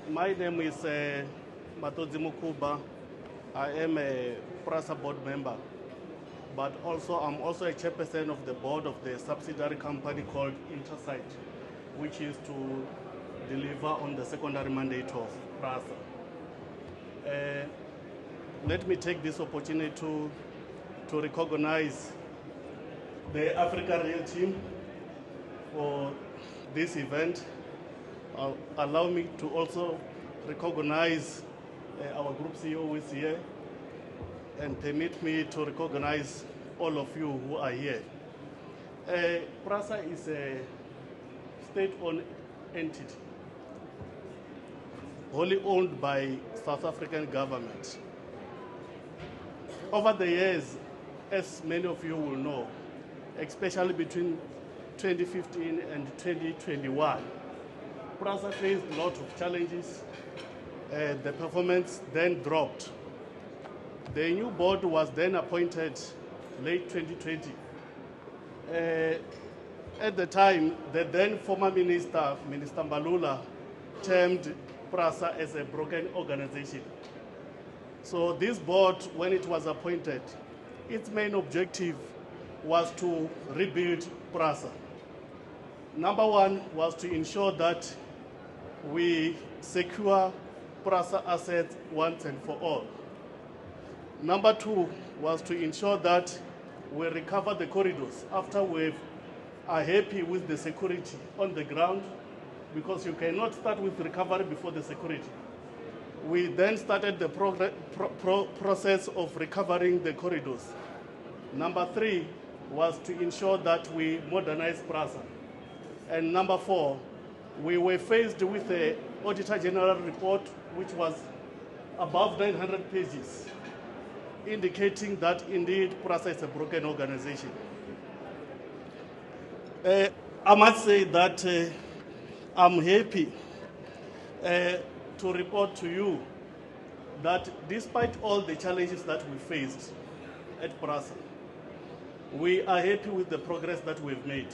My name is Matodzi Mukuba. I am a PRASA board member, but I'm also a chairperson of the board of the subsidiary company called Intersite, which is to deliver on the secondary mandate of PRASA. Let me take this opportunity to recognize the Africa Rail team for this event. Allow me to also recognize our group CEO who is here, and permit me to recognize all of you who are here. PRASA is a state-owned entity, wholly owned by South African government. Over the years, as many of you will know, especially between 2015 and 2021, PRASA faced a lot of challenges. The performance then dropped. The new board was then appointed late 2020. At the time, the then former minister, Minister Mbalula, termed PRASA as a broken organization. So this board, when it was appointed, its main objective was to rebuild PRASA. Number one was to ensure that we secure PRASA assets once and for all. Number two was to ensure that we recover the corridors after we are happy with the security on the ground, because you cannot start with recovery before the security. We then started the process of recovering the corridors. Number three was to ensure that we modernize PRASA. And number four, we were faced with an Auditor General report which was above 900 pages, indicating that indeed PRASA is a broken organization. I must say that I'm happy to report to you that despite all the challenges that we faced at PRASA, we are happy with the progress that we've made.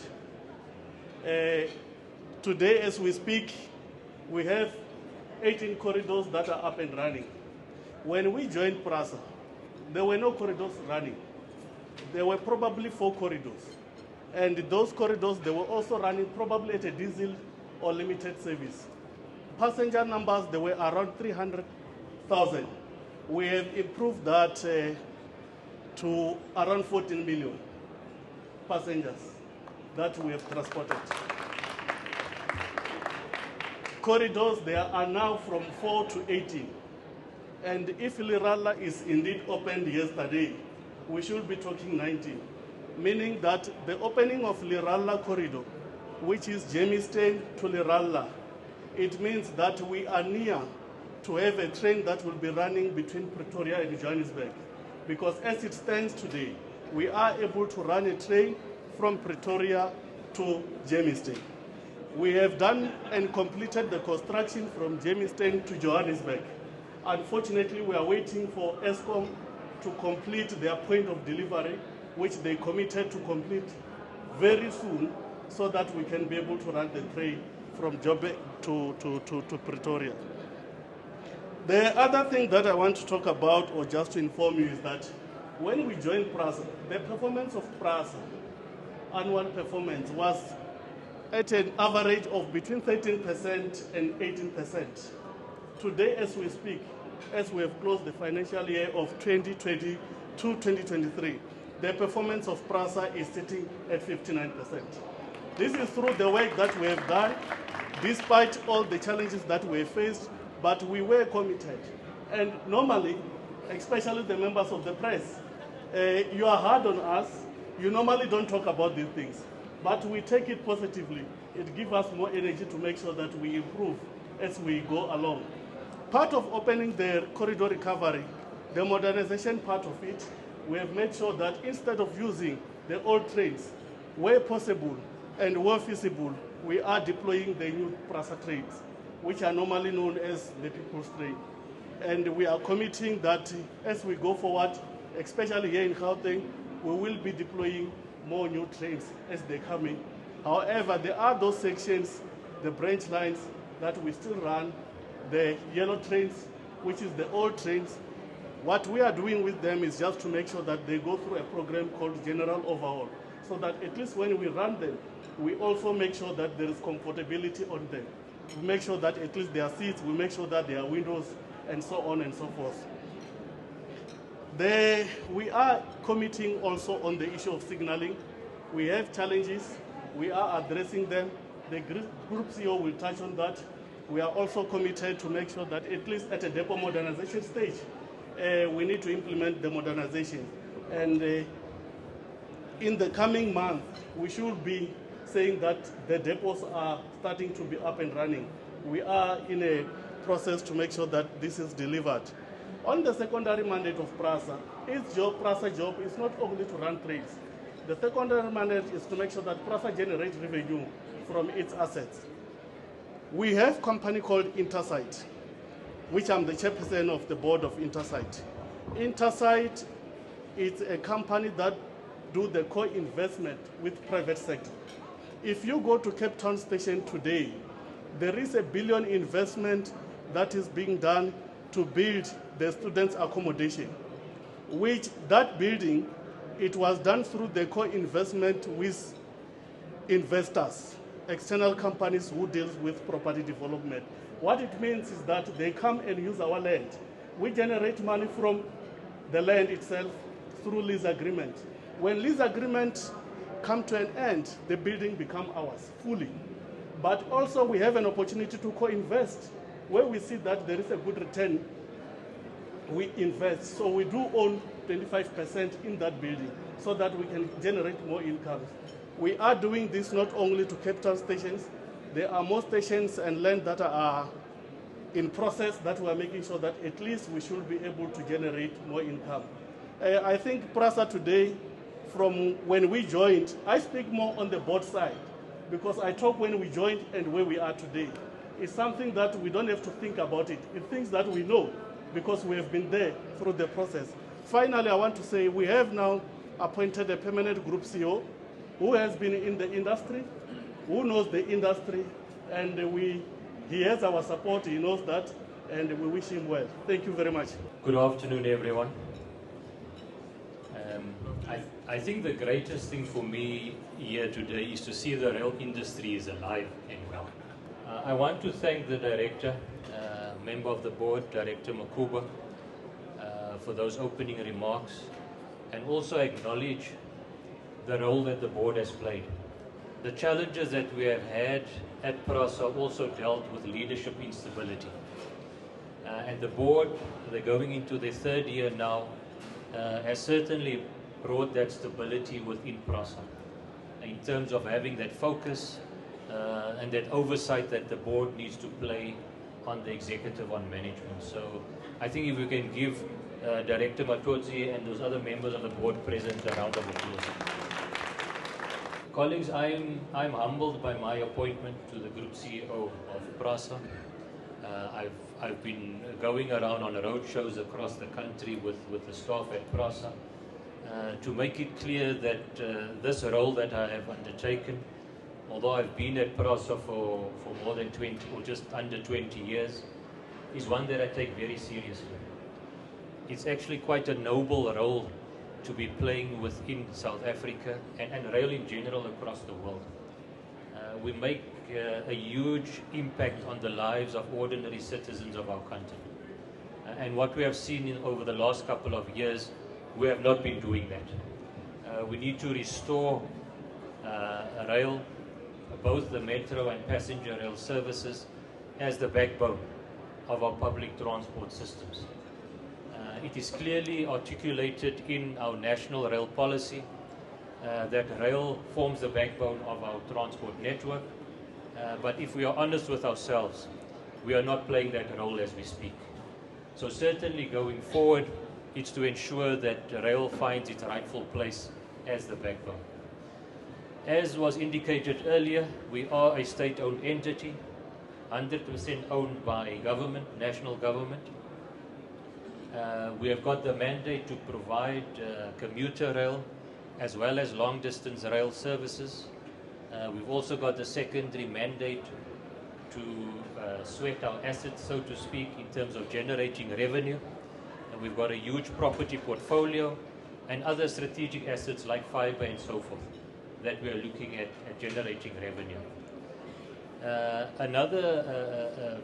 Today, as we speak, we have 18 corridors that are up and running. When we joined PRASA, there were no corridors running. There were probably 4 corridors. And those corridors, they were also running probably at a diesel or limited service. Passenger numbers, they were around 300,000. We have improved that to around 14 million passengers that we have transported. Corridors, there are now from 4 to 18. And if Lirala is indeed opened yesterday, we should be talking 19. Meaning that the opening of Lirala corridor, which is Germiston to Lirala, it means that we are near to have a train that will be running between Pretoria and Johannesburg. Because as it stands today, we are able to run a train from Pretoria to Germiston. We have done and completed the construction from Germiston to Johannesburg. Unfortunately, we are waiting for Eskom to complete their point of delivery, which they committed to complete very soon, so that we can be able to run the train from Joburg to Pretoria. The other thing that I want to talk about, or just to inform you, is that when we joined PRASA, the performance of PRASA, annual performance, was at an average of between 13% and 18%. Today, as we speak, as we have closed the financial year of 2022-2023, the performance of PRASA is sitting at 59%. This is through the work that we have done, despite all the challenges that we faced, but we were committed. And normally, especially the members of the press, you are hard on us. You normally don't talk about these things, but we take it positively. It gives us more energy to make sure that we improve as we go along. Part of opening the corridor recovery, the modernization part of it, we have made sure that instead of using the old trains, where possible and where feasible, we are deploying the new PRASA trains, which are normally known as the people's train. And we are committing that as we go forward, especially here in Gauteng, we will be deploying more new trains as they come in. However, there are those sections, the branch lines, that we still run the yellow trains, which is the old trains. What we are doing with them is just to make sure that they go through a program called general overhaul, so that at least when we run them, we also make sure that there is comfortability on them. We make sure that at least there are seats, we make sure that there are windows, and so on and so forth. We are committing also on the issue of signaling. We have challenges, we are addressing them. The Group CEO will touch on that. We are also committed to make sure that at least at a depot modernization stage, we need to implement the modernization. And in the coming month, we should be saying that the depots are starting to be up and running. We are in a process to make sure that this is delivered. On the secondary mandate of PRASA, PRASA job is not only to run trains. The secondary mandate is to make sure that PRASA generates revenue from its assets. We have a company called Intersight, which I'm the chairperson of the board of Intersight. Intersight is a company that do the co-investment with private sector. If you go to Cape Town Station today, there is a $1 billion investment that is being done to build the students' accommodation, which that building, it was done through the co-investment with investors, external companies who deal with property development. What it means is that they come and use our land. We generate money from the land itself through lease agreement. When lease agreements come to an end, the building becomes ours fully. But also we have an opportunity to co-invest. Where we see that there is a good return, we invest. So we do own 25% in that building so that we can generate more income. We are doing this not only to Cape Town stations. There are more stations and land that are in process that we are making sure that at least we should be able to generate more income. I think PRASA today, from when we joined, I speak more on the board side because I talk when we joined and where we are today. It's something that we don't have to think about it. It's things that we know because we have been there through the process. Finally, I want to say we have now appointed a permanent group CEO who has been in the industry, who knows the industry, and he has our support, he knows that, and we wish him well. Thank you very much. Good afternoon, everyone. I think the greatest thing for me here today is to see the rail industry is alive and well. I want to thank the director, member of the board, Director Makuba, for those opening remarks, and also acknowledge the role that the board has played. The challenges that we have had at PRASA also dealt with leadership instability. And the board, they're going into their third year now, has certainly brought that stability within PRASA in terms of having that focus and that oversight that the board needs to play on the executive, on management. So I think if we can give Director Matodzi and those other members of the board present a round of applause. Colleagues, I'm humbled by my appointment to the Group CEO of PRASA. I've been going around on road shows across the country with the staff at PRASA to make it clear that this role that I have undertaken, although I've been at PRASA for more than 20 or just under 20 years, is one that I take very seriously. It's actually quite a noble role to be playing within South Africa and rail in general across the world. We make a huge impact on the lives of ordinary citizens of our country. And what we have seen over the last couple of years, we have not been doing that. We need to restore rail, both the metro and passenger rail services, as the backbone of our public transport systems. It is clearly articulated in our national rail policy that rail forms the backbone of our transport network. But if we are honest with ourselves, we are not playing that role as we speak. So certainly going forward, it's to ensure that rail finds its rightful place as the backbone. As was indicated earlier, we are a state-owned entity, 100% owned by government, national government. We have got the mandate to provide commuter rail as well as long-distance rail services. We've also got the secondary mandate to sweat our assets, so to speak, in terms of generating revenue. And we've got a huge property portfolio and other strategic assets like fiber and so forth that we are looking at generating revenue. Another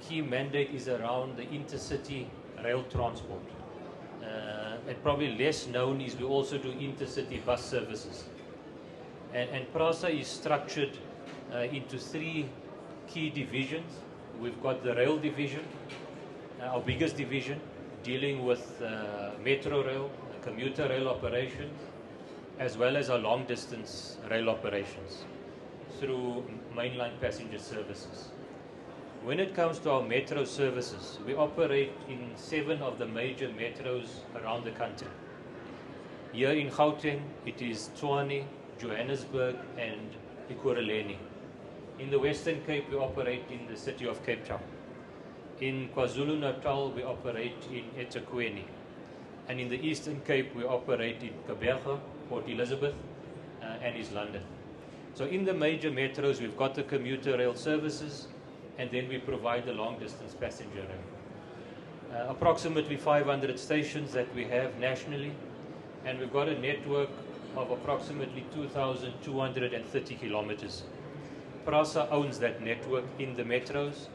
key mandate is around the intercity rail transport. And probably less known is we also do intercity bus services. And PRASA is structured into three key divisions. We've got the rail division, our biggest division, dealing with metro rail, commuter rail operations, as well as our long distance rail operations through mainline passenger services. When it comes to our metro services, we operate in 7 of the major metros around the country. Here in Gauteng, it is Tshwane, Johannesburg, and Ekurhuleni. In the Western Cape, we operate in the city of Cape Town. In KwaZulu-Natal, we operate in eThekwini. And in the Eastern Cape, we operate in Gqeberha, Port Elizabeth, and East London. So in the major metros, we've got the commuter rail services, and then we provide the long-distance passenger rail. Approximately 500 stations that we have nationally, and we've got a network of approximately 2,230 kilometers. PRASA owns that network in the metros.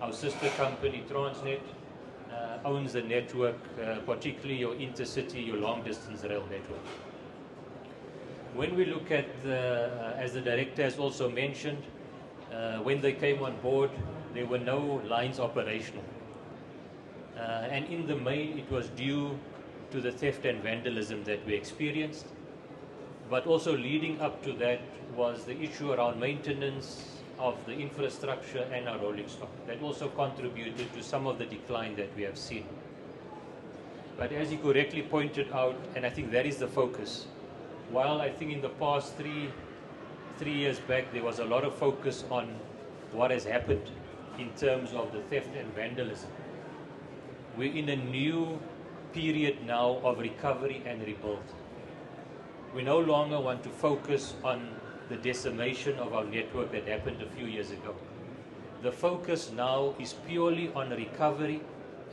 Our sister company, Transnet, owns the network, particularly your intercity, your long-distance rail network. When we look at, as the director has also mentioned, when they came on board, there were no lines operational. And in the main, it was due to the theft and vandalism that we experienced. But also leading up to that was the issue around maintenance of the infrastructure and our rolling stock. That also contributed to some of the decline that we have seen. But as he correctly pointed out, and I think that is the focus, while I think in the past three years back there was a lot of focus on what has happened in terms of the theft and vandalism, we're in a new period now of recovery and rebuild. We no longer want to focus on the decimation of our network that happened a few years ago. The focus now is purely on recovery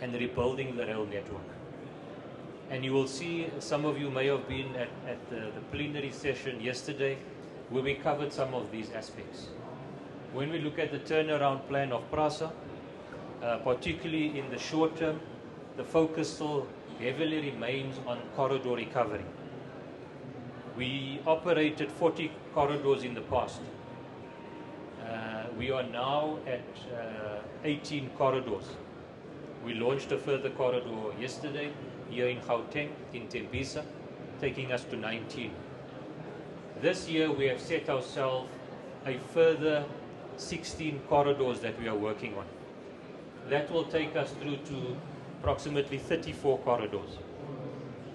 and rebuilding the rail network. And you will see, some of you may have been at the plenary session yesterday, where we covered some of these aspects. When we look at the turnaround plan of PRASA, particularly in the short term, the focus still heavily remains on corridor recovery. We operated 40 corridors in the past. We are now at 18 corridors. We launched a further corridor yesterday here in Gauteng, in Tembisa, taking us to 19. This year we have set ourselves a further 16 corridors that we are working on. That will take us through to approximately 34 corridors.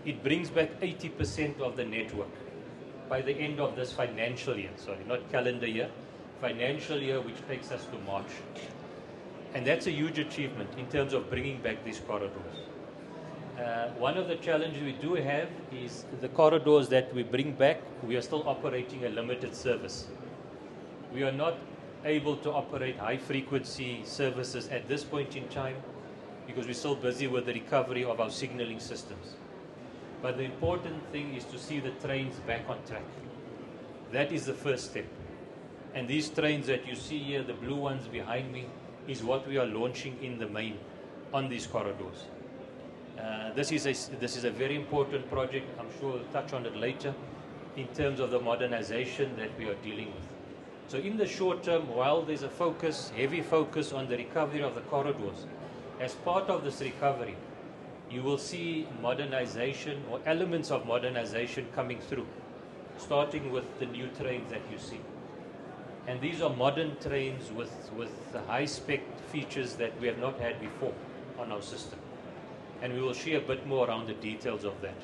It brings back 80% of the network by the end of this financial year, sorry, not calendar year, financial year, which takes us to March. And that's a huge achievement in terms of bringing back these corridors. One of the challenges we do have is the corridors that we bring back, we are still operating a limited service. We are not able to operate high frequency services at this point in time because we're still busy with the recovery of our signaling systems. But the important thing is to see the trains back on track. That is the first step. And these trains that you see here, the blue ones behind me, is what we are launching in the main on these corridors. This is a very important project. I'm sure we'll touch on it later in terms of the modernization that we are dealing with. So in the short term, while there's a focus, heavy focus on the recovery of the corridors, as part of this recovery, you will see modernization or elements of modernization coming through, starting with the new trains that you see. And these are modern trains with the high-spec features that we have not had before on our system. And we will share a bit more around the details of that.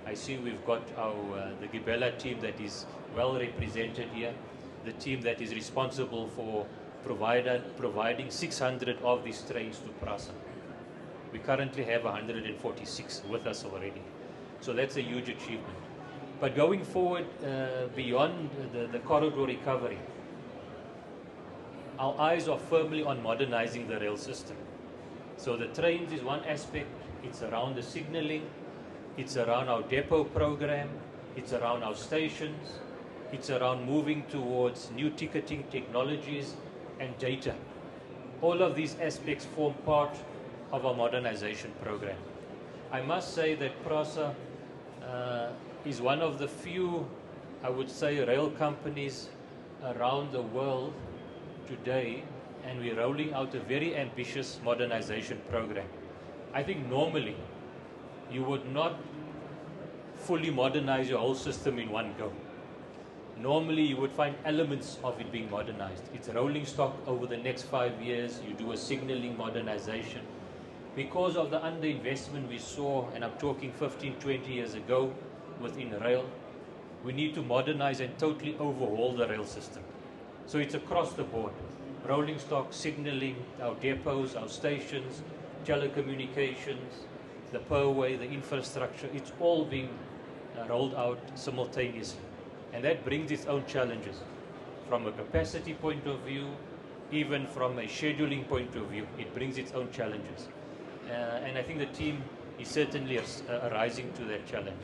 I see we've got the Gibela team that is well represented here, the team that is responsible for providing 600 of these trains to PRASA. We currently have 146 with us already. So that's a huge achievement. But going forward, beyond the corridor recovery, our eyes are firmly on modernizing the rail system. So the trains is one aspect, it's around the signaling, it's around our depot program, it's around our stations, it's around moving towards new ticketing technologies and data. All of these aspects form part of our modernization program. I must say that PRASA is one of the few, I would say, rail companies around the world today, and we're rolling out a very ambitious modernization program. I think normally you would not fully modernize your whole system in one go. Normally you would find elements of it being modernized. It's rolling stock over the next 5 years, you do a signaling modernization. Because of the underinvestment we saw, and I'm talking 15, 20 years ago within rail, we need to modernize and totally overhaul the rail system. So it's across the board. Rolling stock, signaling, our depots, our stations, telecommunications, the perway, the infrastructure, it's all being rolled out simultaneously. And that brings its own challenges. From a capacity point of view, even from a scheduling point of view, it brings its own challenges. And I think the team is certainly rising to that challenge.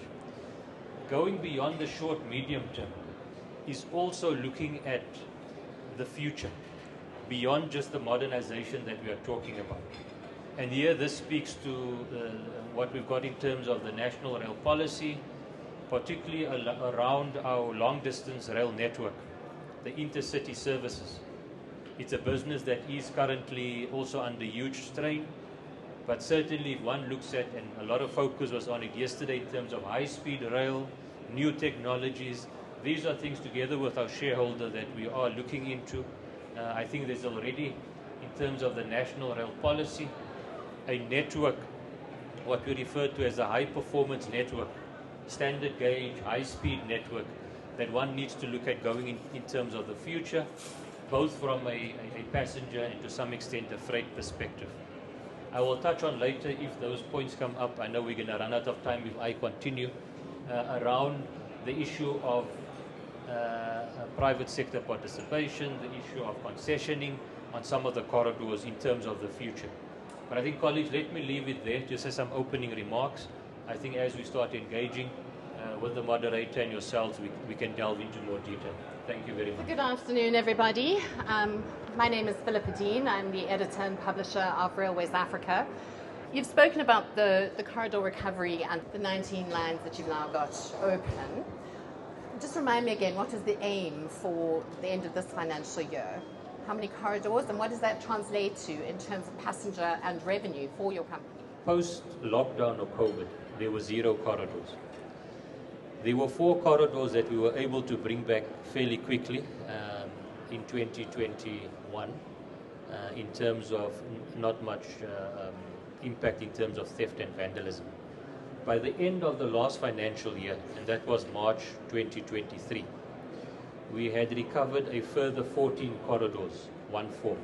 Going beyond the short, medium term is also looking at the future, beyond just the modernization that we are talking about. And here this speaks to what we've got in terms of the national rail policy, particularly around our long-distance rail network, the intercity services. It's a business that is currently also under huge strain, but certainly if one looks at, and a lot of focus was on it yesterday in terms of high-speed rail, new technologies, these are things together with our shareholder that we are looking into. I think there's already, in terms of the national rail policy, a network, what we refer to as a high-performance network, standard gauge, high-speed network that one needs to look at going in terms of the future, both from a passenger and to some extent a freight perspective. I will touch on later if those points come up. I know we're going to run out of time if I continue around the issue of private sector participation, the issue of concessioning on some of the corridors in terms of the future. But I think, colleagues, let me leave it there to say some opening remarks. I think as we start engaging with the moderator and yourselves, we can delve into more detail. Thank you very much. Good afternoon, everybody. My name is Philippa Dean. I'm the editor and publisher of Railways Africa. You've spoken about the corridor recovery and the 19 lines that you've now got open. Just remind me again, what is the aim for the end of this financial year? How many corridors, and what does that translate to in terms of passenger and revenue for your company? Post-lockdown of COVID, there were 0 corridors. There were 4 corridors that we were able to bring back fairly quickly in 2021 in terms of not much impact in terms of theft and vandalism. By the end of the last financial year, and that was March 2023, we had recovered a further 14 corridors, 1-4,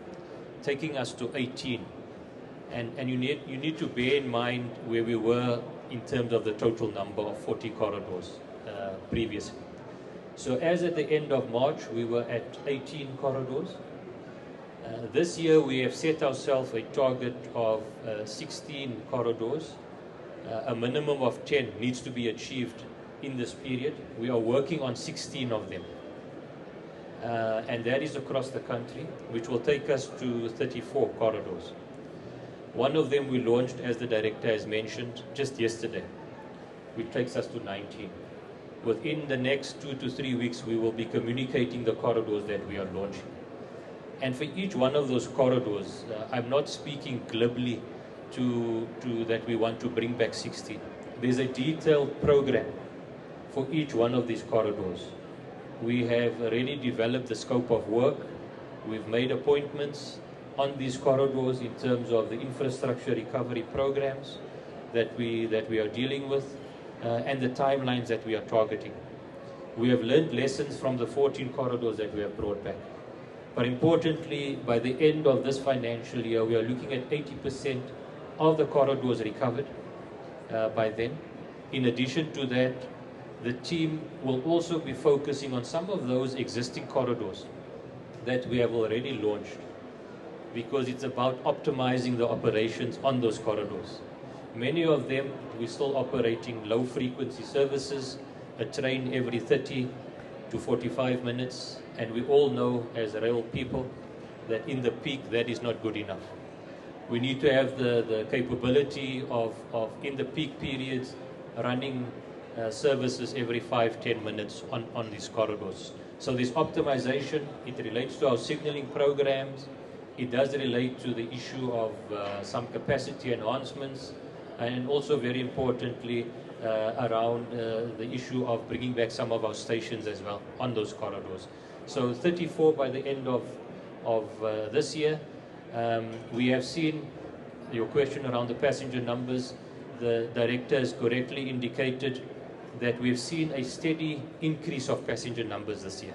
taking us to 18. And you need to bear in mind where we were in terms of the total number of 40 corridors previously. So as at the end of March, we were at 18 corridors. This year we have set ourselves a target of 16 corridors. A minimum of 10 needs to be achieved in this period. We are working on 16 of them. And that is across the country, which will take us to 34 corridors. One of them we launched, as the director has mentioned, just yesterday, which takes us to 19. Within the next 2 to 3 weeks, we will be communicating the corridors that we are launching. And for each one of those corridors, I'm not speaking glibly to that we want to bring back 16. There's a detailed program for each one of these corridors. We have already developed the scope of work. We've made appointments on these corridors in terms of the infrastructure recovery programs that we are dealing with and the timelines that we are targeting. We have learned lessons from the 14 corridors that we have brought back. But importantly, by the end of this financial year, we are looking at 80% of the corridors recovered by then. In addition to that, the team will also be focusing on some of those existing corridors that we have already launched because it's about optimizing the operations on those corridors. Many of them, we're still operating low frequency services, a train every 30 to 45 minutes, and we all know as rail people that in the peak that is not good enough. We need to have the capability of in the peak periods running services every 5-10 minutes on these corridors. So this optimization, it relates to our signaling programs. It does relate to the issue of some capacity enhancements, and also very importantly around the issue of bringing back some of our stations as well on those corridors. So 34 by the end of this year. We have seen your question around the passenger numbers. The director has correctly indicated that we've seen a steady increase of passenger numbers this year,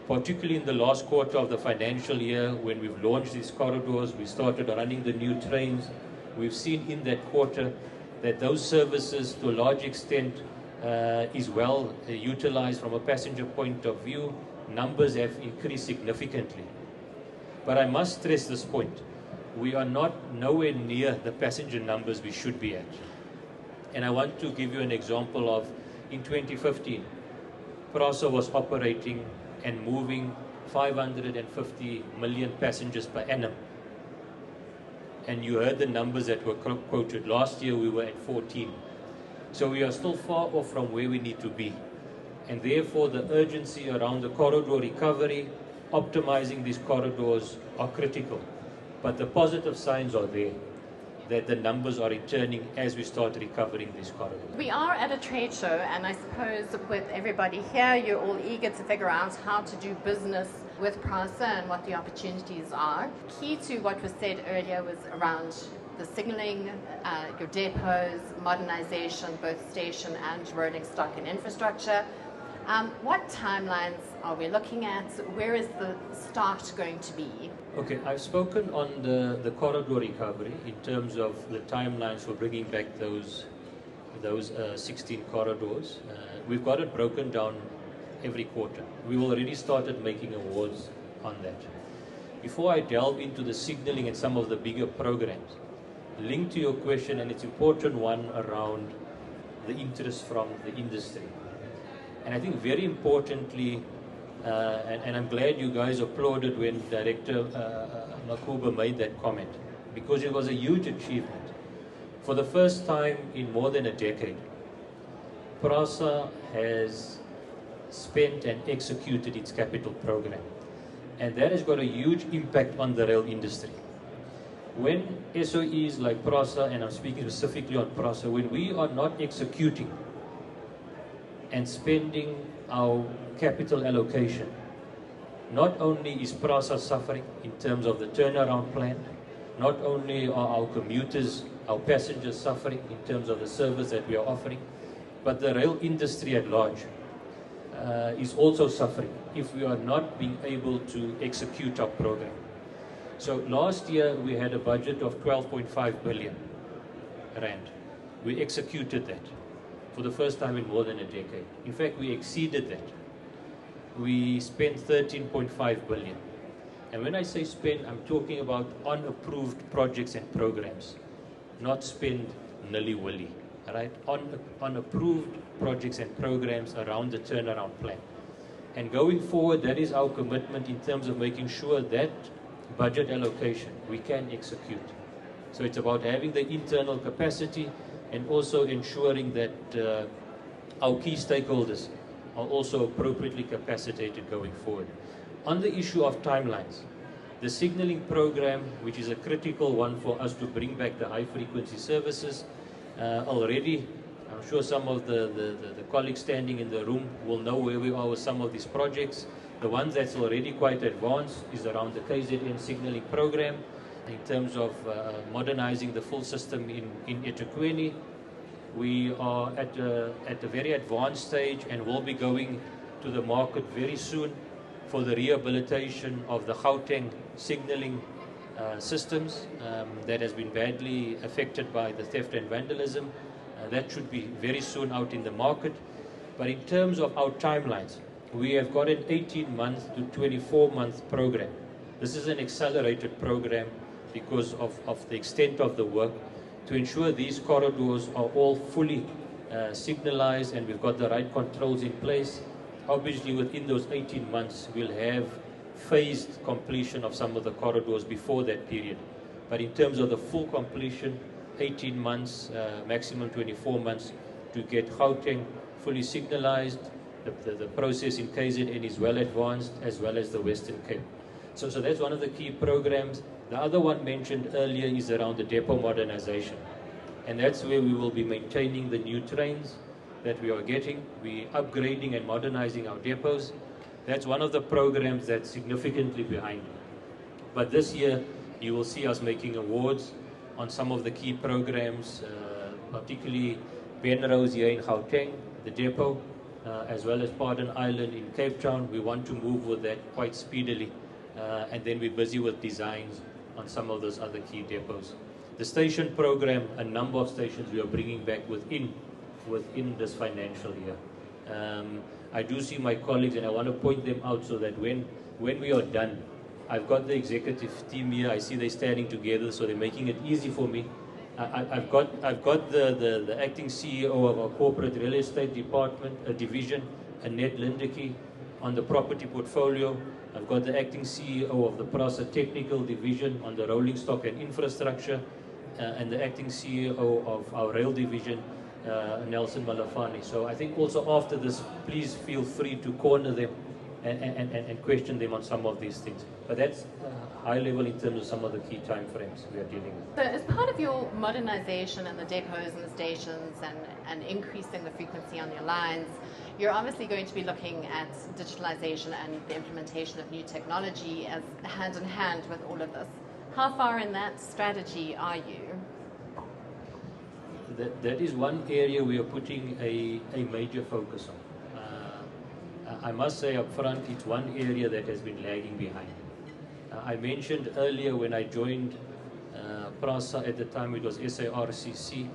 particularly in the last quarter of the financial year when we've launched these corridors, we started running the new trains. We've seen in that quarter that those services to a large extent is well utilized from a passenger point of view. Numbers have increased significantly. But I must stress this point. We are nowhere near the passenger numbers we should be at. And I want to give you an example of, in 2015, PRASA was operating and moving 550 million passengers per annum. And you heard the numbers that were quoted. Last year we were at 14. So we are still far off from where we need to be. And therefore the urgency around the corridor recovery, optimizing these corridors are critical. But the positive signs are there, that the numbers are returning as we start recovering these corridors. We are at a trade show, and I suppose with everybody here, you're all eager to figure out how to do business with PRASA and what the opportunities are. Key to what was said earlier was around the signaling, your depots, modernization, both station and rolling stock and infrastructure. What timelines are we looking at? Where is the start going to be? Okay, I've spoken on the corridor recovery in terms of the timelines for bringing back those 16 corridors. We've got it broken down every quarter. We've already started making awards on that. Before I delve into the signaling and some of the bigger programs, linked to your question, and it's an important one around the interest from the industry. And I think very importantly, and I'm glad you guys applauded when Director Makuba made that comment, because it was a huge achievement. For the first time in more than a decade, PRASA has spent and executed its capital program. And that has got a huge impact on the rail industry. When SOEs like PRASA, and I'm speaking specifically on PRASA, when we are not executing and spending our capital allocation, not only is PRASA suffering in terms of the turnaround plan, not only are our commuters, our passengers suffering in terms of the service that we are offering, but the rail industry at large is also suffering if we are not being able to execute our program. So last year we had a budget of 12.5 billion rand. We executed that for the first time in more than a decade. In fact, we exceeded that. We spent 13.5 billion. And when I say spend, I'm talking about unapproved projects and programs, not spend nilly-willy, right? Unapproved projects and programs around the turnaround plan. And going forward, that is our commitment in terms of making sure that budget allocation we can execute. So it's about having the internal capacity and also ensuring that our key stakeholders are also appropriately capacitated going forward. On the issue of timelines, the signaling program, which is a critical one for us to bring back the high-frequency services, already, I'm sure some of the colleagues standing in the room will know where we are with some of these projects. The one that's already quite advanced is around the KZN signaling program in terms of modernizing the full system in eThekwini. We are at a very advanced stage and will be going to the market very soon for the rehabilitation of the Gauteng signaling systems that has been badly affected by the theft and vandalism. That should be very soon out in the market. But in terms of our timelines, we have got an 18-month to 24-month program This is an accelerated program because of the extent of the work to ensure these corridors are all fully signalized and we've got the right controls in place. Obviously, within those 18 months, we'll have phased completion of some of the corridors before that period. But in terms of the full completion, 18 months, maximum 24 months to get Gauteng fully signalized. The process in KZN is well advanced, as well as the Western Cape. So that's one of the key programs. The other one mentioned earlier is around the depot modernization. And that's where we will be maintaining the new trains that we are getting. We're upgrading and modernizing our depots. That's one of the programs that's significantly behind. But this year, you will see us making awards on some of the key programs, particularly Benrose here in Gauteng, the depot, as well as Pardon Island in Cape Town. We want to move with that quite speedily. And then we're busy with designs on some of those other key depots. The station program, a number of stations we are bringing back within this financial year. I do see my colleagues, and I want to point them out so that when we are done, I've got the executive team here. I see they're standing together, so they're making it easy for me. I've got the acting CEO of our corporate real estate department, division, Annette Lindeke, on the property portfolio. I've got the acting CEO of the PRASA technical division on the rolling stock and infrastructure, and the acting CEO of our rail division, Nelson Malafani. So I think also after this, please feel free to corner them and question them on some of these things. But that's high level in terms of some of the key time frames we are dealing with. So as part of your modernization and the depots and the stations and increasing the frequency on your lines, you're obviously going to be looking at digitalization and the implementation of new technology as hand in hand with all of this. How far in that strategy are you? That is one area we are putting a major focus on. I must say up front, it's one area that has been lagging behind. I mentioned earlier when I joined PRASA, at the time it was SARCC,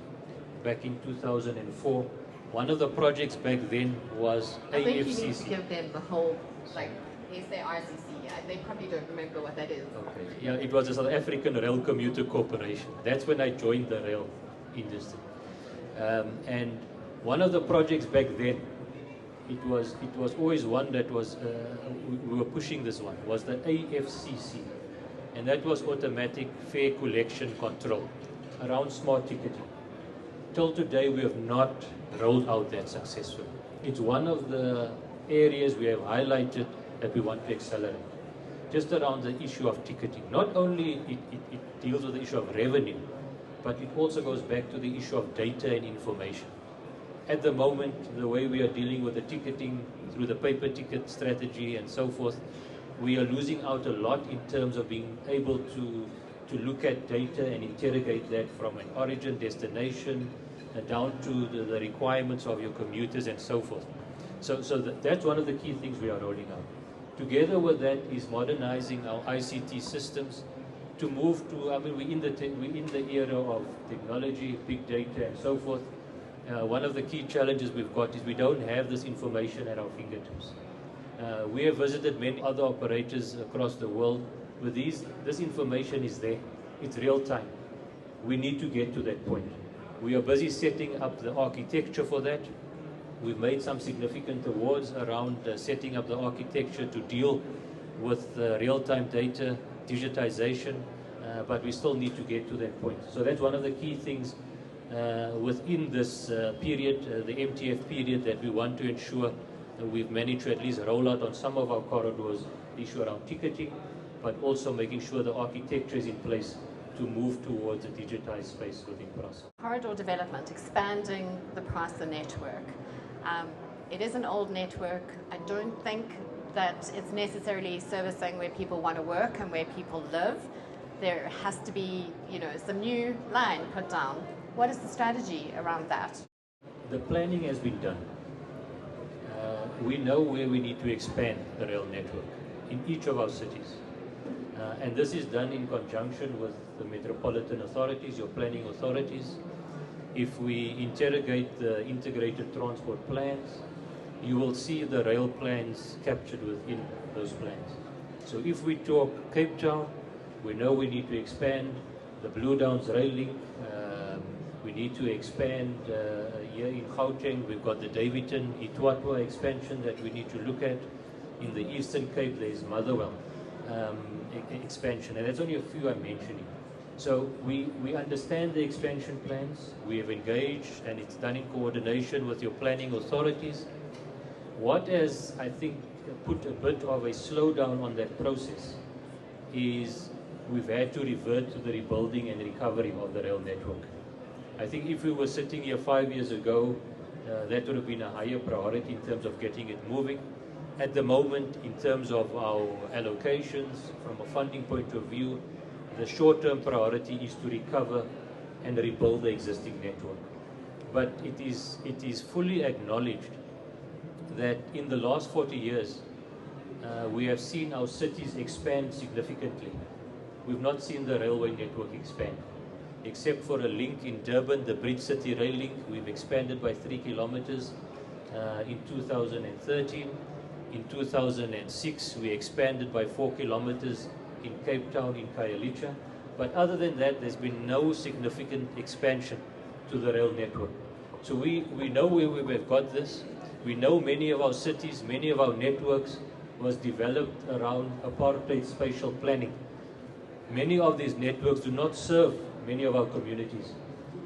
back in 2004. One of the projects back then was AFCC. I think you need to give them the whole, like, SARCC. They probably don't remember what that is. Okay. Yeah, it was the South African Rail Commuter Corporation. That's when I joined the rail industry. And one of the projects back then, it was always one that was, we were pushing this one, was the AFCC. And that was automatic fare collection control around smart ticketing. Till today, we have not rolled out that successfully. It's one of the areas we have highlighted that we want to accelerate. Just around the issue of ticketing. Not only it deals with the issue of revenue, but it also goes back to the issue of data and information. At the moment, the way we are dealing with the ticketing through the paper ticket strategy and so forth, we are losing out a lot in terms of being able to look at data and interrogate that from an origin, destination, down to the requirements of your commuters and so forth. So that's one of the key things we are rolling out. Together with that is modernizing our ICT systems to move to, I mean, we're in the era of technology, big data and so forth. One of the key challenges we've got is we don't have this information at our fingertips. We have visited many other operators across the world where this information is there. It's real time. We need to get to that point. We are busy setting up the architecture for that. We've made some significant awards around setting up the architecture to deal with real-time data, digitization, but we still need to get to that point. So that's one of the key things within this period, the MTF period, that we want to ensure that we've managed to at least roll out on some of our corridors, the issue around ticketing, but also making sure the architecture is in place to move towards a digitized space within PRASA. Corridor development, expanding the PRASA network. It is an old network. I don't think that it's necessarily servicing where people want to work and where people live. There has to be, some new line put down. What is the strategy around that? The planning has been done. We know where we need to expand the rail network in each of our cities. And this is done in conjunction with the metropolitan authorities, your planning authorities. If we interrogate the integrated transport plans, you will see the rail plans captured within those plans. So if we talk Cape Town, we know we need to expand the Blue Downs rail link. We need to expand here in Gauteng. We've got the Davidton Itwatwa expansion that we need to look at. In the Eastern Cape, there is Motherwell expansion, and that's only a few I'm mentioning. So we understand the expansion plans. We have engaged, and it's done in coordination with your planning authorities. What has, I think, put a bit of a slowdown on that process is we've had to revert to the rebuilding and recovery of the rail network. I think if we were sitting here 5 years ago, that would have been a higher priority in terms of getting it moving. At the moment, in terms of our allocations, from a funding point of view, the short-term priority is to recover and rebuild the existing network. But it is fully acknowledged that in the last 40 years, we have seen our cities expand significantly. We've not seen the railway network expand. Except for a link in Durban, the Bridge City Rail Link, we've expanded by 3 kilometers in 2013. In 2006, we expanded by 4 kilometers in Cape Town, in Khayelitsha. But other than that, there's been no significant expansion to the rail network. So we know where we've got this. We know many of our cities, many of our networks was developed around apartheid spatial planning. Many of these networks do not serve many of our communities.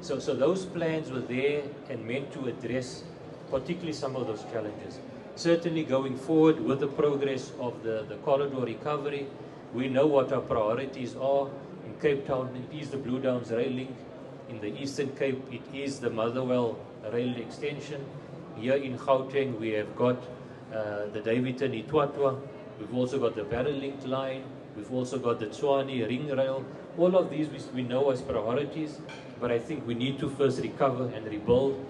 So those plans were there and meant to address particularly some of those challenges. Certainly going forward with the progress of the corridor recovery, we know what our priorities are. In Cape Town, it is the Blue Downs rail link. In the Eastern Cape, it is the Motherwell rail extension. Here in Gauteng, we have got the Davidton Itwatwa. We've also got the Barrel Link line. We've also got the Tshwane ring rail. All of these we know as priorities, but I think we need to first recover and rebuild,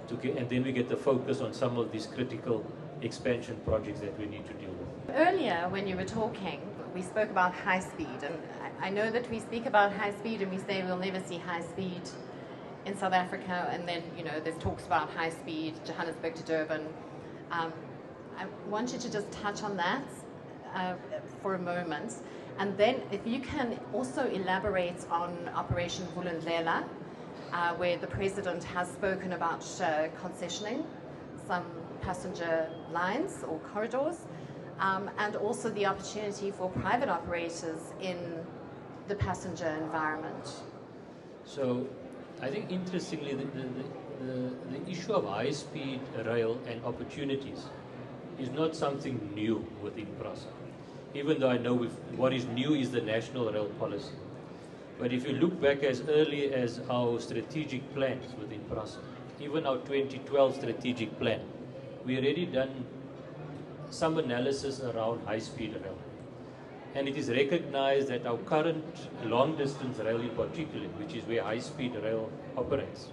and then we get the focus on some of these critical expansion projects that we need to deal with. Earlier, when you were talking, we spoke about high speed, and I know that we speak about high speed and we say we'll never see high speed in South Africa, and then, there's talks about high speed, Johannesburg to Durban. I want you to just touch on that for a moment. And then if you can also elaborate on Operation Vulindlela, where the President has spoken about concessioning some passenger lines or corridors, and also the opportunity for private operators in the passenger environment. So I think interestingly, the issue of high-speed rail and opportunities is not something new within PRASA. Even though I know what is new is the national rail policy. But if you look back as early as our strategic plans within PRASA, even our 2012 strategic plan, we already done some analysis around high-speed rail. And it is recognized that our current long-distance rail in particular, which is where high-speed rail operates,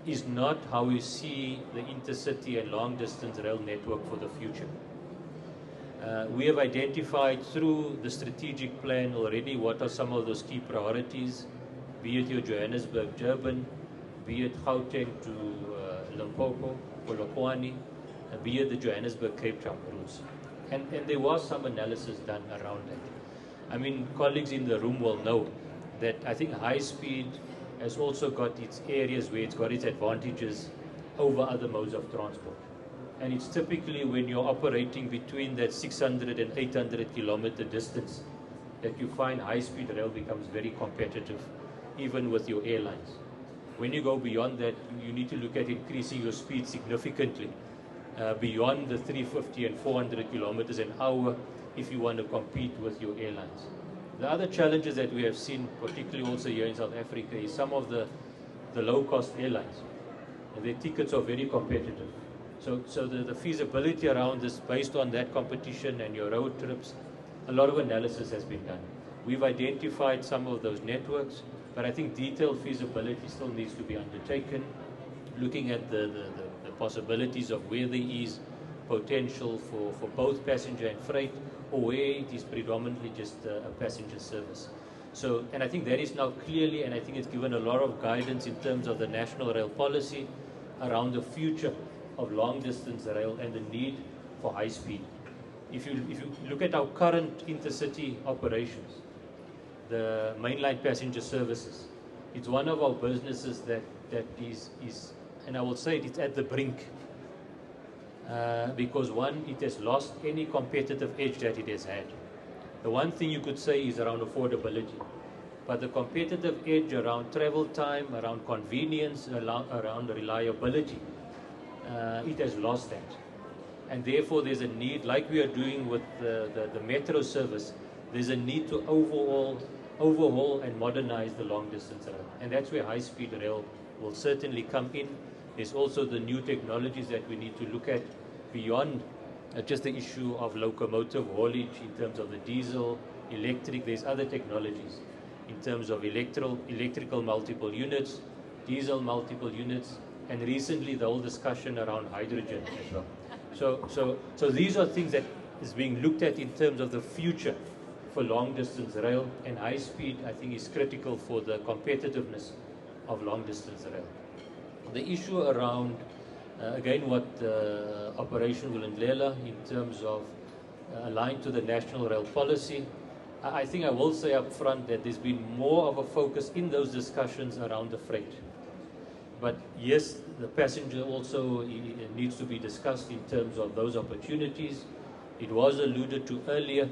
is not how we see the intercity and long-distance rail network for the future. We have identified through the strategic plan already what are some of those key priorities, be it your Johannesburg-Durban, be it Gauteng to Limpopo, Polokwane, be it the Johannesburg-Cape Town routes. And there was some analysis done around that. I mean, colleagues in the room will know that I think high speed has also got its areas where it's got its advantages over other modes of transport. And it's typically when you're operating between that 600 and 800 kilometer distance that you find high-speed rail becomes very competitive, even with your airlines. When you go beyond that, you need to look at increasing your speed significantly beyond the 350 and 400 kilometers an hour if you want to compete with your airlines. The other challenges that we have seen, particularly also here in South Africa, is some of the low-cost airlines. And their tickets are very competitive. So the feasibility around this, based on that competition and your road trips, a lot of analysis has been done. We've identified some of those networks, but I think detailed feasibility still needs to be undertaken, looking at the possibilities of where there is potential for both passenger and freight, or where it is predominantly just a passenger service. So, and I think that is now clearly, and I think it's given a lot of guidance in terms of the national rail policy around the future of long-distance rail and the need for high speed. if you look at our current intercity operations, the mainline passenger services, it's one of our businesses that is, and I will say it's at the brink. Because one, it has lost any competitive edge that it has had. The one thing you could say is around affordability, but the competitive edge around travel time, around convenience, around reliability, it has lost that. And therefore there's a need, like we are doing with the metro service, there's a need to overhaul and modernize the long distance rail. And that's where high-speed rail will certainly come in. There's also the new technologies that we need to look at beyond just the issue of locomotive haulage in terms of the diesel, electric. There's other technologies in terms of electrical multiple units, diesel multiple units, and recently the whole discussion around hydrogen as well. So these are things that is being looked at in terms of the future for long distance rail, and high speed I think is critical for the competitiveness of long distance rail. The issue around, again, what Operation Vulindlela in terms of aligned to the national rail policy, I think I will say up front that there's been more of a focus in those discussions around the freight. But yes, the passenger also needs to be discussed in terms of those opportunities. It was alluded to earlier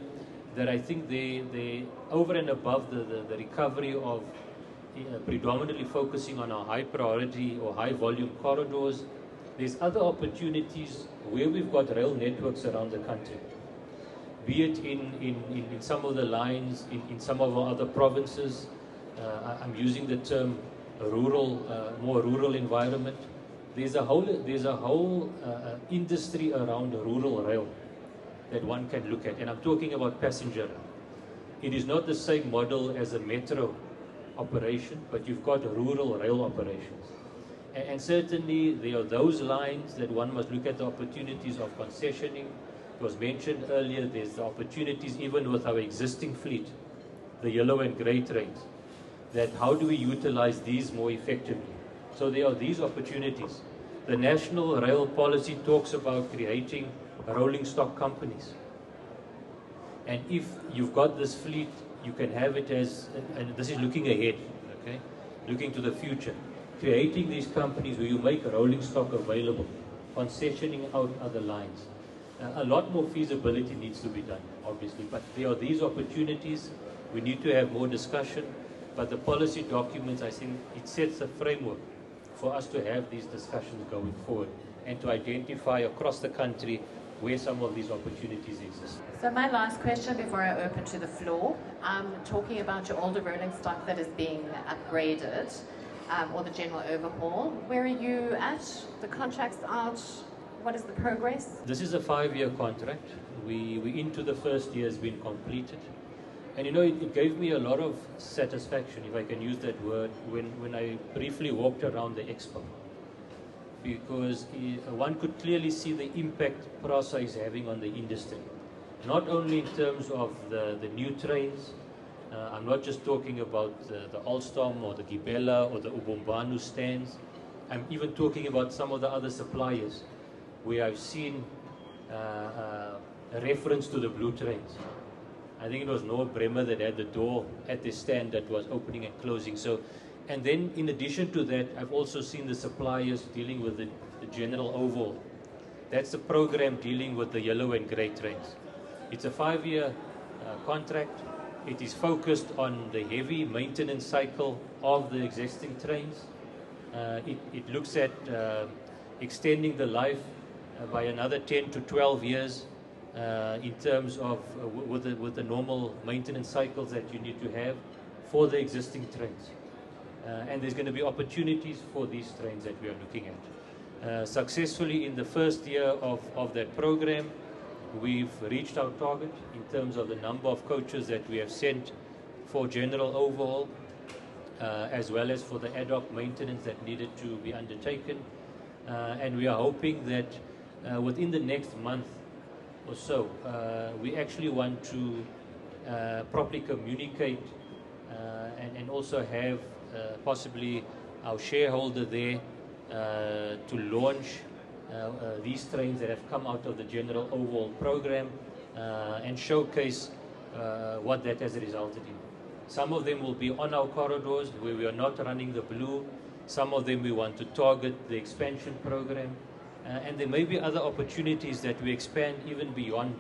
that I think they over and above the recovery of predominantly focusing on our high priority or high volume corridors, there's other opportunities where we've got rail networks around the country, be it in some of the lines, in some of our other provinces. I'm using the term rural, more rural environment. There's a whole industry around rural rail that one can look at, and I'm talking about passenger rail. It is not the same model as a metro operation, but you've got rural rail operations. And certainly there are those lines that one must look at the opportunities of concessioning. It was mentioned earlier, there's the opportunities even with our existing fleet, the yellow and grey trains, that how do we utilize these more effectively? So there are these opportunities. The national rail policy talks about creating rolling stock companies. And if you've got this fleet, you can have it as, and this is looking ahead, okay, looking to the future, creating these companies where you make rolling stock available, concessioning out other lines. A lot more feasibility needs to be done, obviously, but there are these opportunities. We need to have more discussion, but the policy documents, I think it sets a framework for us to have these discussions going forward and to identify across the country where some of these opportunities exist. So my last question before I open to the floor, talking about your older rolling stock that is being upgraded, or the general overhaul, where are you at? The contract's out. What is the progress? This is a 5-year contract. We into the first year has been completed. And you know, it gave me a lot of satisfaction, if I can use that word, when I briefly walked around the expo. Because one could clearly see the impact PRASA is having on the industry. Not only in terms of the new trains, I'm not just talking about the Alstom or the Gibela or the Ubumbanu stands. I'm even talking about some of the other suppliers where I've seen a reference to the blue trains. I think it was Noah Bremer that had the door at the stand that was opening and closing. So, and then in addition to that, I've also seen the suppliers dealing with the general overhaul. That's the program dealing with the yellow and grey trains. It's a 5-year contract. It is focused on the heavy maintenance cycle of the existing trains. It looks at extending the life by another 10 to 12 years in terms of with the normal maintenance cycles that you need to have for the existing trains. And there's going to be opportunities for these trains that we are looking at. Successfully in the first year of that program, we've reached our target in terms of the number of coaches that we have sent for general overhaul, as well as for the ad hoc maintenance that needed to be undertaken. And we are hoping that within the next month or so, we actually want to properly communicate and also have possibly our shareholder there to launch these trains that have come out of the general overhaul program and showcase what that has resulted in. Some of them will be on our corridors where we are not running the blue. Some of them we want to target the expansion program. And there may be other opportunities that we expand even beyond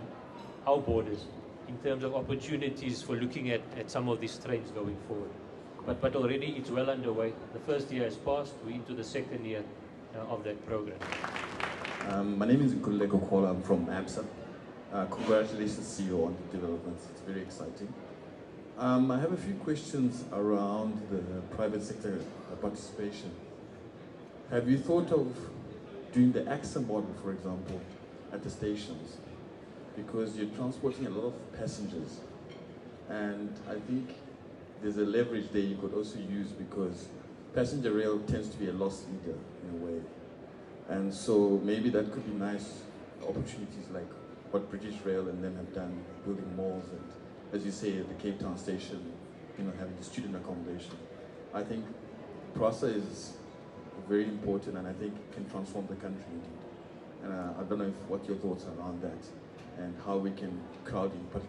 our borders in terms of opportunities for looking at some of these trains going forward. But already it's well underway. The first year has passed. We're into the second year of that program. My name is Nkululeko Kola. I'm from ABSA. Congratulations, CEO, on the developments. It's very exciting. I have a few questions around the private sector participation. Have you thought of doing the AXA model, for example, at the stations? Because you're transporting a lot of passengers. And I think there's a leverage there you could also use, because passenger rail tends to be a loss leader in a way. And so maybe that could be nice opportunities like what British Rail and them have done, building malls and, as you say, at the Cape Town station, having the student accommodation. I think PRASA is very important, and I think it can transform the country indeed. And I don't know what your thoughts are around that and how we can crowd in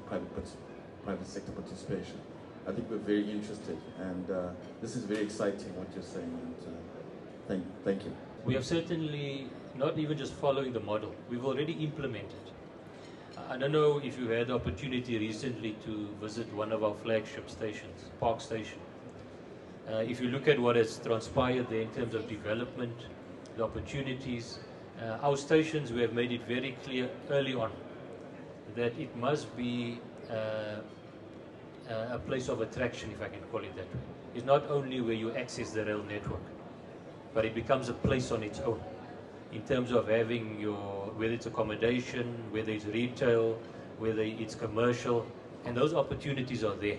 private sector participation. I think we're very interested, and this is very exciting what you're saying, and thank you. We have certainly not even just following the model, we've already implemented. I don't know if you had the opportunity recently to visit one of our flagship stations, Park Station. If you look at what has transpired there in terms of development, the opportunities, our stations, we have made it very clear early on that it must be a place of attraction, if I can call it that way. It's not only where you access the rail network, but it becomes a place on its own in terms of having whether it's accommodation, whether it's retail, whether it's commercial, and those opportunities are there.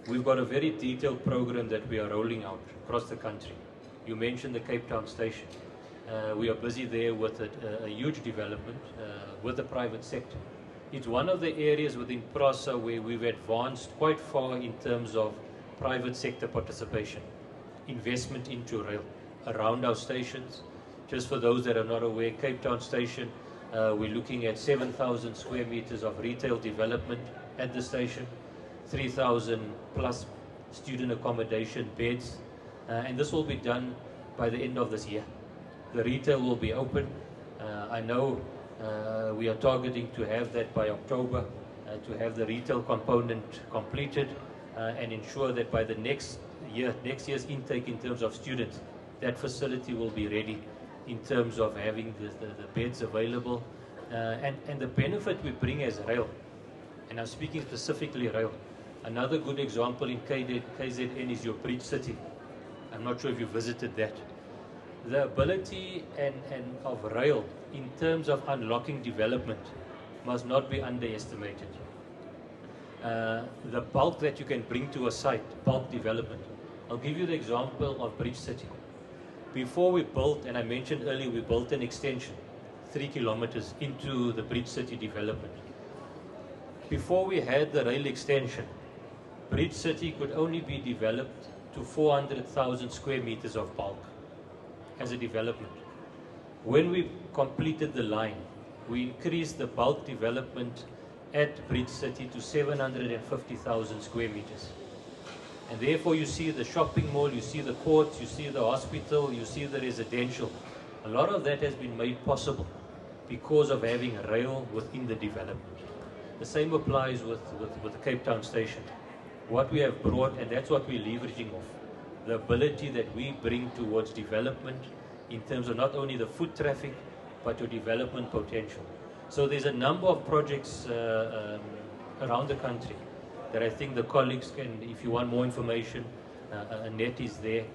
We've got a very detailed program that we are rolling out across the country. You mentioned the Cape Town station. We are busy there with a huge development with the private sector. It's one of the areas within PRASA where we've advanced quite far in terms of private sector participation, investment into rail around our stations. Just for those that are not aware, Cape Town station, we're looking at 7,000 square meters of retail development at the station, 3,000 plus student accommodation beds, and this will be done by the end of this year. The retail will be open. I know we are targeting to have that by October, to have the retail component completed and ensure that by the next year's intake in terms of students, that facility will be ready in terms of having the beds available. And the benefit we bring as rail, and I'm speaking specifically rail, another good example in KZN is your Bridge City. I'm not sure if you visited that. The ability of rail in terms of unlocking development must not be underestimated. The bulk that you can bring to a site, bulk development. I'll give you the example of Bridge City. Before we built, and I mentioned earlier, we built an extension 3 kilometers into the Bridge City development. Before we had the rail extension, Bridge City could only be developed to 400,000 square meters of bulk as a development. When we completed the line, we increased the bulk development at Bridge City to 750,000 square meters. And therefore you see the shopping mall, you see the courts, you see the hospital, you see the residential. A lot of that has been made possible because of having rail within the development. The same applies with the Cape Town station. What we have brought, and that's what we're leveraging off, the ability that we bring towards development in terms of not only the foot traffic, but your development potential. So there's a number of projects around the country that I think the colleagues can, if you want more information, Annette is there,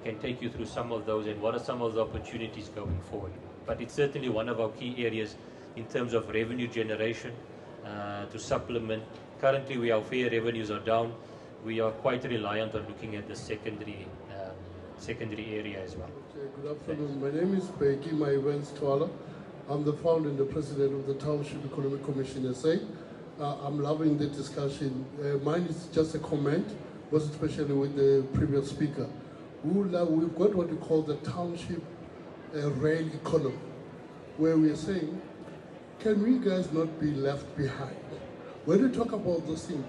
can take you through some of those and what are some of the opportunities going forward. But it's certainly one of our key areas in terms of revenue generation to supplement. Currently, our fare revenues are down. We are quite reliant on looking at the secondary area as well. Okay, good afternoon. My name is Beki Maivens Twala. I'm the founder and the president of the Township Economic Commission SA. I'm loving the discussion. Mine is just a comment, most especially with the previous speaker. We've got what we call the township rail economy, where we're saying, can we guys not be left behind? when we talk about those things,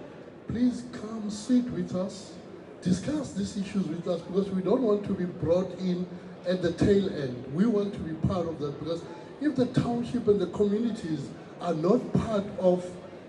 please come sit with us, discuss these issues with us, because we don't want to be brought in at the tail end. We want to be part of that, because if the township and the communities are not part of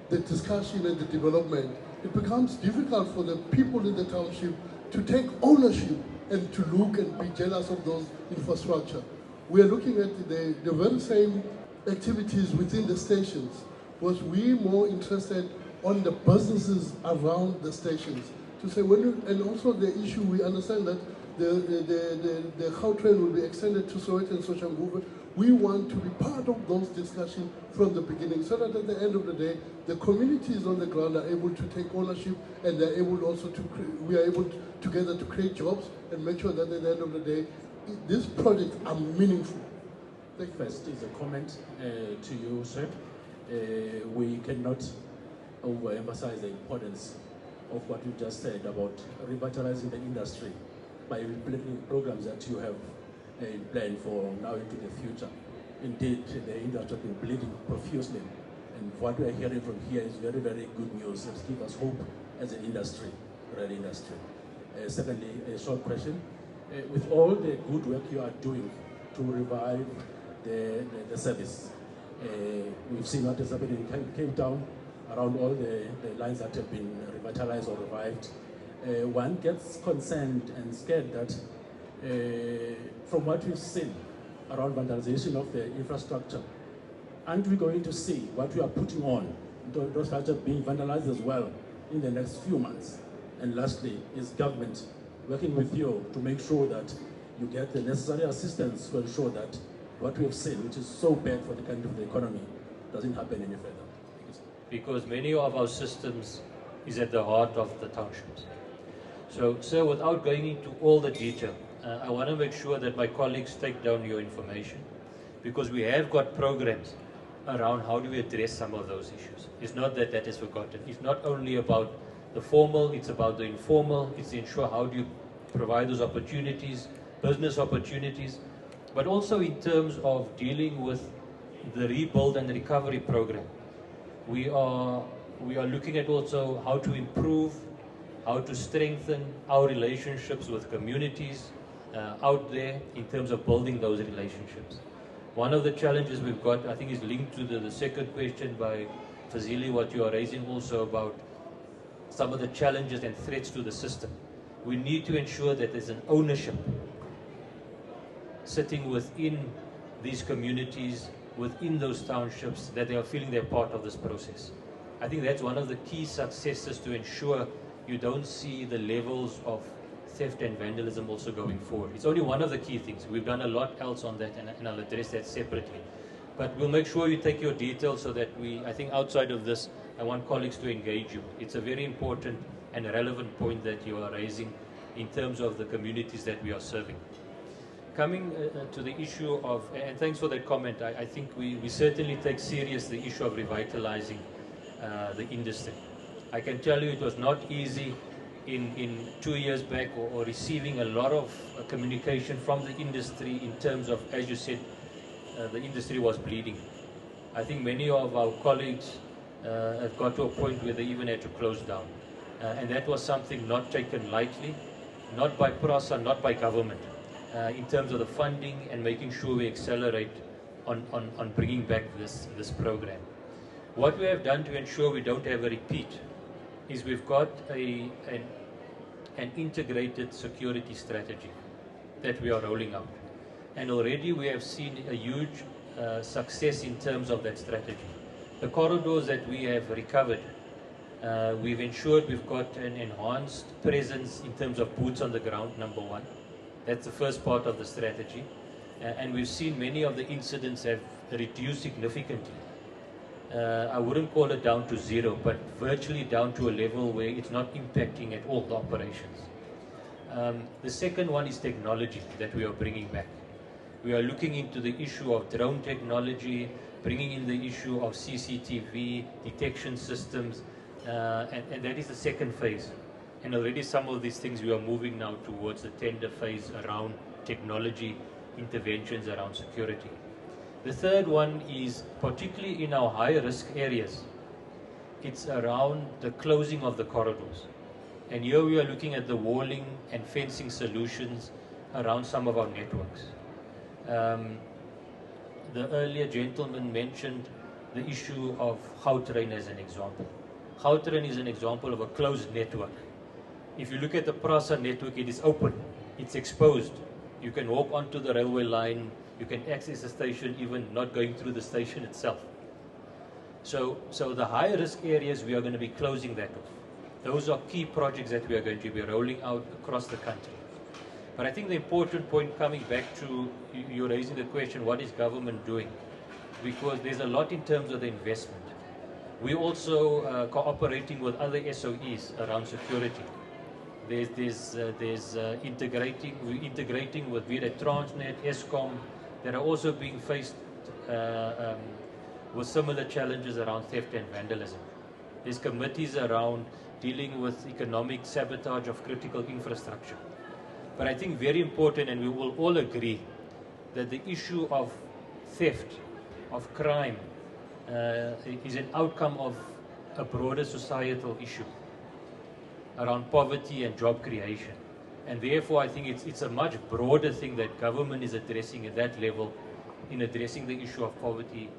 the discussion and the development, it becomes difficult for the people in the township to take ownership and to look and be jealous of those infrastructure. We are looking at the very same activities within the stations, because we're more interested on the businesses around the stations. To say and also the issue, we understand that the Gautrain will be extended to Soweto and Soshanguve. We want to be part of those discussions from the beginning, so that at the end of the day, the communities on the ground are able to take ownership, and they're able also to we are able together to create jobs and make sure that at the end of the day, these projects are meaningful. First is a comment to you, sir. We cannot overemphasize the importance of what you just said about revitalizing the industry by implementing programs that you have in plan for now into the future. Indeed, the industry has been bleeding profusely, and what we are hearing from here is very, very good news. It gives us hope as an industry, rail industry. Secondly, a short question. With all the good work you are doing to revive the service, we've seen what is happening in Cape Town around all the lines that have been revitalized or revived. One gets concerned and scared that from what we've seen around vandalization of the infrastructure, aren't we going to see what we are putting on, those structures being vandalized as well in the next few months? And lastly, is government working with you to make sure that you get the necessary assistance to ensure that what we have seen, which is so bad for the country, for the economy, doesn't happen any further? Because many of our systems is at the heart of the townships. So, sir, without going into all the detail, I want to make sure that my colleagues take down your information, because we have got programs around how do we address some of those issues. It's not that that is forgotten. It's not only about the formal, it's about the informal. It's to ensure how do you provide those opportunities, business opportunities, but also in terms of dealing with the rebuild and recovery program. We are looking at also how to improve, how to strengthen our relationships with communities out there in terms of building those relationships. One of the challenges we've got, I think, is linked to the second question by Fazili, what you are raising also about some of the challenges and threats to the system. We need to ensure that there's an ownership sitting within these communities, within those townships, that they are feeling they're part of this process. I think that's one of the key successes to ensure you don't see the levels of theft and vandalism also going forward. It's only one of the key things. We've done a lot else on that, and I'll address that separately. But we'll make sure you take your details so that I think outside of this, I want colleagues to engage you. It's a very important and relevant point that you are raising in terms of the communities that we are serving. Coming to the issue of, and thanks for that comment, I think we certainly take serious the issue of revitalizing the industry. I can tell you it was not easy in 2 years back or receiving a lot of communication from the industry in terms of, as you said, the industry was bleeding. I think many of our colleagues have got to a point where they even had to close down. And that was something not taken lightly, not by PRASA, not by government, in terms of the funding and making sure we accelerate on bringing back this program. What we have done to ensure we don't have a repeat is we've got an integrated security strategy that we are rolling out. And already we have seen a huge success in terms of that strategy. The corridors that we have recovered, we've ensured we've got an enhanced presence in terms of boots on the ground, number one. That's the first part of the strategy. And we've seen many of the incidents have reduced significantly. I wouldn't call it down to zero, but virtually down to a level where it's not impacting at all the operations. The second one is technology that we are bringing back. We are looking into the issue of drone technology, bringing in the issue of CCTV, detection systems, and that is the second phase. And already some of these things we are moving now towards the tender phase around technology interventions around security. The third one is particularly in our high risk areas. it's around the closing of the corridors. And here we are looking at the walling and fencing solutions around some of our networks. The earlier gentleman mentioned the issue of Gautrain as an example. Gautrain is an example of a closed network. If you look at the PRASA network, it is open, it's exposed. You can walk onto the railway line, you can access the station even not going through the station itself. So the high risk areas, we are going to be closing that off. Those are key projects that we are going to be rolling out across the country. But I think the important point, coming back to you raising the question, what is government doing? Because there's a lot in terms of the investment. We're also cooperating with other SOEs around security. We're integrating with be it Transnet, Eskom, that are also being faced with similar challenges around theft and vandalism. There's committees around dealing with economic sabotage of critical infrastructure. But I think very important, and we will all agree, that the issue of theft, of crime, is an outcome of a broader societal issue around poverty and job creation. And therefore, I think it's a much broader thing that government is addressing at that level in addressing the issue of poverty,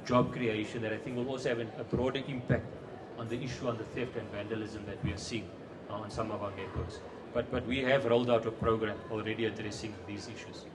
job creation, that I think will also have a broader impact on the issue on the theft and vandalism that we are seeing on some of our networks. But we have rolled out a program already addressing these issues.